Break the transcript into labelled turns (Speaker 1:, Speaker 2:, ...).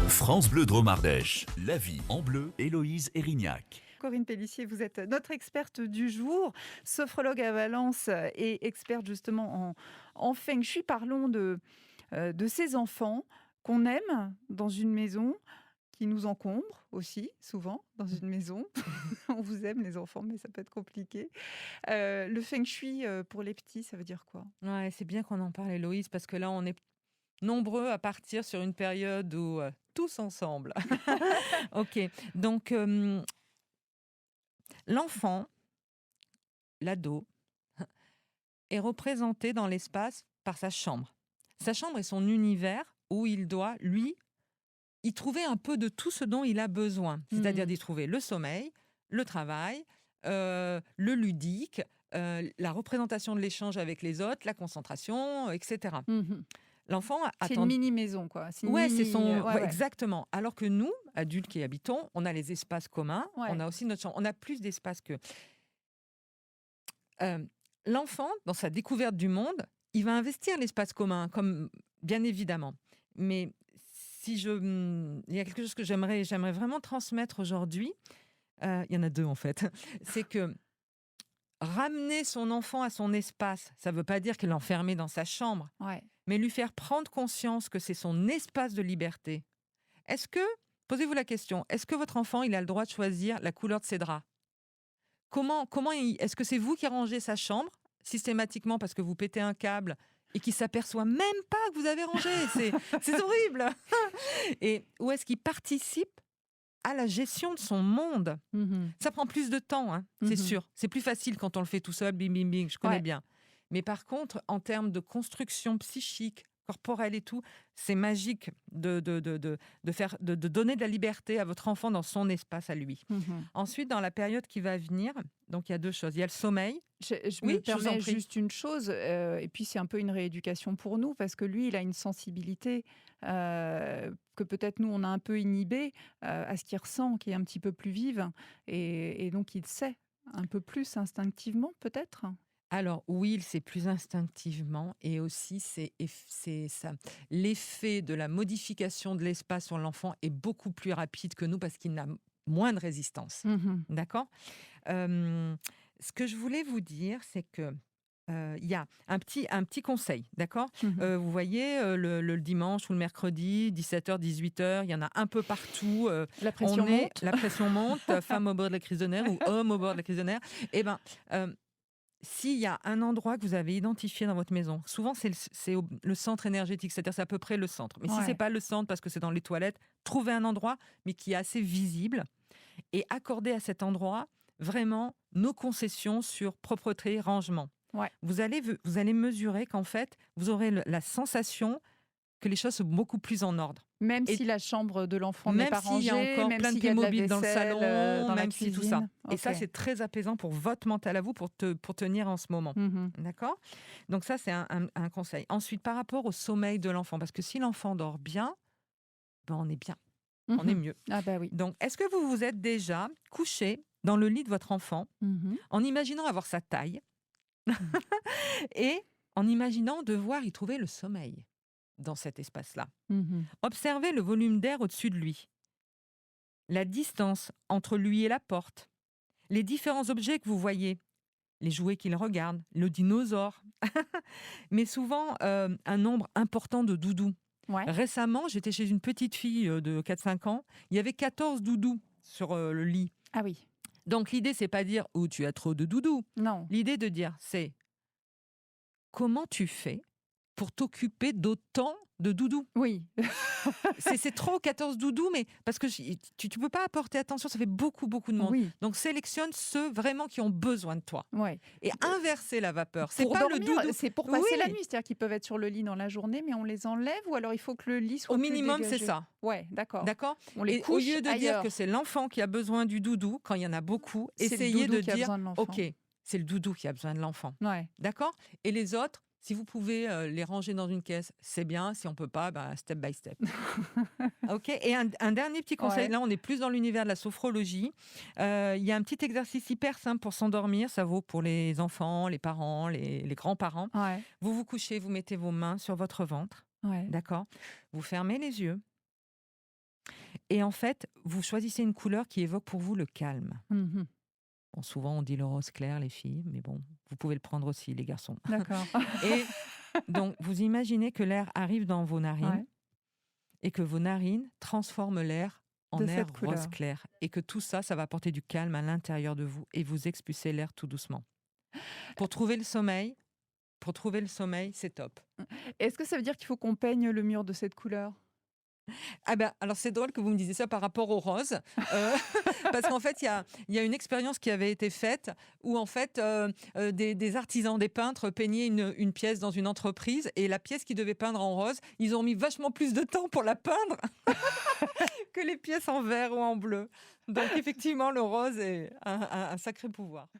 Speaker 1: France Bleu Drôme Ardèche, la vie en bleu, Héloïse Erignac.
Speaker 2: Corinne Pélissier, vous êtes notre experte du jour, sophrologue à Valence et experte justement en Feng Shui. Parlons de ces enfants qu'on aime dans une maison, qui nous encombrent aussi, souvent, dans une maison. On vous aime les enfants, mais ça peut être compliqué. Le Feng Shui, pour les petits, ça veut dire quoi?
Speaker 3: Ouais, c'est bien qu'on en parle, Héloïse, parce que là, on est nombreux à partir sur une période où tous ensemble. Ok, donc l'enfant, l'ado, est représenté dans l'espace par sa chambre. Sa chambre est son univers où il doit, lui, y trouver un peu de tout ce dont il a besoin. C'est-à-dire d'y trouver le sommeil, le travail, le ludique, la représentation de l'échange avec les autres, la concentration, etc.
Speaker 2: Mhm.
Speaker 3: L'enfant
Speaker 2: C'est
Speaker 3: attend.
Speaker 2: une mini-maison, quoi. C'est une
Speaker 3: Ouais, c'est
Speaker 2: mini...
Speaker 3: son.
Speaker 2: ouais,
Speaker 3: Ouais,
Speaker 2: ouais.
Speaker 3: exactement. Alors que nous, adultes qui y habitons, on a les espaces communs,
Speaker 2: Ouais.
Speaker 3: on a aussi notre chambre, on a plus d'espace que. Euh, L'enfant, dans sa découverte du monde, il va investir l'espace commun, comme bien évidemment. Mais il y a quelque chose que j'aimerais vraiment transmettre aujourd'hui. Il y en a deux en fait. C'est que ramener son enfant à son espace, ça ne veut pas dire qu'il l'enfermer dans sa chambre,
Speaker 2: Ouais.
Speaker 3: mais lui faire prendre conscience que c'est son espace de liberté. Est-ce que, posez-vous la question, est-ce que votre enfant, il a le droit de choisir la couleur de ses draps? Est-ce que c'est vous qui rangez sa chambre systématiquement parce que vous pétez un câble et qu'il s'aperçoit même pas que vous avez rangé? C'est horrible. Ou est-ce qu'il participe à la gestion de son monde?
Speaker 2: Mhm.
Speaker 3: Ça prend plus de temps, hein, c'est
Speaker 2: Mhm.
Speaker 3: sûr. C'est plus facile quand on le fait tout seul, bing, bing, bing, je connais
Speaker 2: Ouais.
Speaker 3: bien. Mais par contre, en termes de construction psychique, corporelle et tout, c'est magique de donner de la liberté à votre enfant dans son espace à lui.
Speaker 2: Mhm.
Speaker 3: Ensuite, dans la période qui va venir, donc il y a deux choses. Il y a le sommeil.
Speaker 2: Je
Speaker 3: Oui,
Speaker 2: me
Speaker 3: je vous en
Speaker 2: permets
Speaker 3: prie.
Speaker 2: juste une chose, et puis c'est un peu une rééducation pour nous, parce que lui, il a une sensibilité que peut-être nous, on a un peu inhibée à ce qu'il ressent, qui est un petit peu plus vive, et donc il sait un peu plus instinctivement, peut-être.
Speaker 3: Alors oui, c'est plus instinctivement et aussi c'est ça. L'effet de la modification de l'espace sur l'enfant est beaucoup plus rapide que nous parce qu'il n'a moins de résistance.
Speaker 2: Mhm.
Speaker 3: D'accord. Euh, Ce que je voulais vous dire, c'est que il y a un petit conseil, d'accord.
Speaker 2: Mhm.
Speaker 3: Vous voyez, le dimanche ou le mercredi, 17h, 18h, il y en a un peu partout.
Speaker 2: La pression monte.
Speaker 3: La pression monte, femme au bord de la crise de nerfs ou homme au bord de la crise de nerfs. Eh ben, s'il y a un endroit que vous avez identifié dans votre maison, souvent c'est le centre énergétique, c'est-à-dire c'est à peu près le centre. Mais si c'est
Speaker 2: Ouais.
Speaker 3: pas le centre parce que c'est dans les toilettes, trouvez un endroit mais qui est assez visible et accordez à cet endroit vraiment nos concessions sur propreté, rangement.
Speaker 2: Ouais.
Speaker 3: Vous allez mesurer qu'en fait, vous aurez la sensation que les choses sont beaucoup plus en ordre.
Speaker 2: Même
Speaker 3: Et
Speaker 2: si la chambre de l'enfant n'est
Speaker 3: même
Speaker 2: pas
Speaker 3: s'il y a
Speaker 2: rangée,
Speaker 3: encore
Speaker 2: même
Speaker 3: plein de
Speaker 2: s'il y a de la
Speaker 3: Playmobil dans le
Speaker 2: vaisselle
Speaker 3: salon,
Speaker 2: dans la
Speaker 3: même si tout ça.
Speaker 2: cuisine.
Speaker 3: Et ça,
Speaker 2: Ok.
Speaker 3: c'est très apaisant pour votre mental à vous, pour tenir en ce moment.
Speaker 2: Mhm.
Speaker 3: D'accord. Donc ça, c'est un conseil. Ensuite, par rapport au sommeil de l'enfant, parce que si l'enfant dort bien, ben on est bien, on est
Speaker 2: Mhm.
Speaker 3: mieux.
Speaker 2: Ah bah oui.
Speaker 3: Donc, est-ce que vous vous êtes déjà couché dans le lit de votre enfant
Speaker 2: Mhm.
Speaker 3: en imaginant avoir sa taille
Speaker 2: Mhm.
Speaker 3: et en imaginant devoir y trouver le sommeil dans cet espace-là?
Speaker 2: Mhm.
Speaker 3: Observez le volume d'air au-dessus de lui, la distance entre lui et la porte, les différents objets que vous voyez, les jouets qu'il regarde, le dinosaure, mais souvent un nombre important de doudous.
Speaker 2: Ouais.
Speaker 3: Récemment, j'étais chez une petite fille de 4-5 ans, il y avait 14 doudous sur le lit.
Speaker 2: Ah oui.
Speaker 3: Donc l'idée, c'est pas dire « Oh, tu as trop de doudous ».
Speaker 2: Non.
Speaker 3: L'idée de dire, c'est comment tu fais pour t'occuper d'autant de doudous.
Speaker 2: Oui.
Speaker 3: C'est trop 14 doudous, mais parce que tu peux pas apporter attention, ça fait beaucoup, beaucoup de monde.
Speaker 2: Oui.
Speaker 3: Donc sélectionne ceux vraiment qui ont besoin de toi.
Speaker 2: Ouais.
Speaker 3: Et inverser la vapeur. C'est
Speaker 2: Pour
Speaker 3: pas
Speaker 2: dormir,
Speaker 3: le doudou.
Speaker 2: c'est pour passer la
Speaker 3: Oui.
Speaker 2: nuit. C'est-à-dire qu'ils peuvent être sur le lit dans la journée, mais on les enlève, ou alors il faut que le lit soit
Speaker 3: Au
Speaker 2: plus
Speaker 3: minimum, c'est
Speaker 2: dégagé.
Speaker 3: ça.
Speaker 2: Ouais, d'accord.
Speaker 3: D'accord.
Speaker 2: On les
Speaker 3: Et au
Speaker 2: couche
Speaker 3: lieu de dire
Speaker 2: ailleurs.
Speaker 3: que c'est l'enfant qui a besoin du doudou, quand il y en a beaucoup,
Speaker 2: C'est le
Speaker 3: essayez
Speaker 2: doudou
Speaker 3: de
Speaker 2: qui a
Speaker 3: dire
Speaker 2: besoin de l'enfant.
Speaker 3: ok, c'est le doudou qui a besoin de l'enfant.
Speaker 2: Ouais.
Speaker 3: D'accord. Et les autres, si vous pouvez les ranger dans une caisse, c'est bien. Si on peut pas, step by step. Ok. Et un dernier petit conseil.
Speaker 2: Ouais.
Speaker 3: Là, on est plus dans l'univers de la sophrologie. Il y a un petit exercice hyper simple pour s'endormir. Ça vaut pour les enfants, les parents, les grands-parents.
Speaker 2: Ouais.
Speaker 3: Vous vous couchez, vous mettez vos mains sur votre ventre.
Speaker 2: Ouais.
Speaker 3: D'accord. Vous fermez les yeux. Et en fait, vous choisissez une couleur qui évoque pour vous le calme.
Speaker 2: Mhm.
Speaker 3: Bon, souvent, on dit le rose clair, les filles, mais bon, vous pouvez le prendre aussi, les garçons.
Speaker 2: D'accord.
Speaker 3: Et donc, vous imaginez que l'air arrive dans vos narines
Speaker 2: Ouais.
Speaker 3: et que vos narines transforment l'air en
Speaker 2: De
Speaker 3: air
Speaker 2: cette
Speaker 3: rose
Speaker 2: couleur.
Speaker 3: clair. Et que tout ça, ça va apporter du calme à l'intérieur de vous et vous expulsez l'air tout doucement. Pour trouver le sommeil, c'est top.
Speaker 2: Est-ce que ça veut dire qu'il faut qu'on peigne le mur de cette couleur?
Speaker 3: Ah ben, alors c'est drôle que vous me disiez ça par rapport au rose, euh, parce qu'en fait, il y a une expérience qui avait été faite où en fait, des artisans, des peintres peignaient une pièce dans une entreprise et la pièce qu'ils devaient peindre en rose, ils ont mis vachement plus de temps pour la peindre que les pièces en vert ou en bleu. Donc effectivement, le rose a un sacré pouvoir.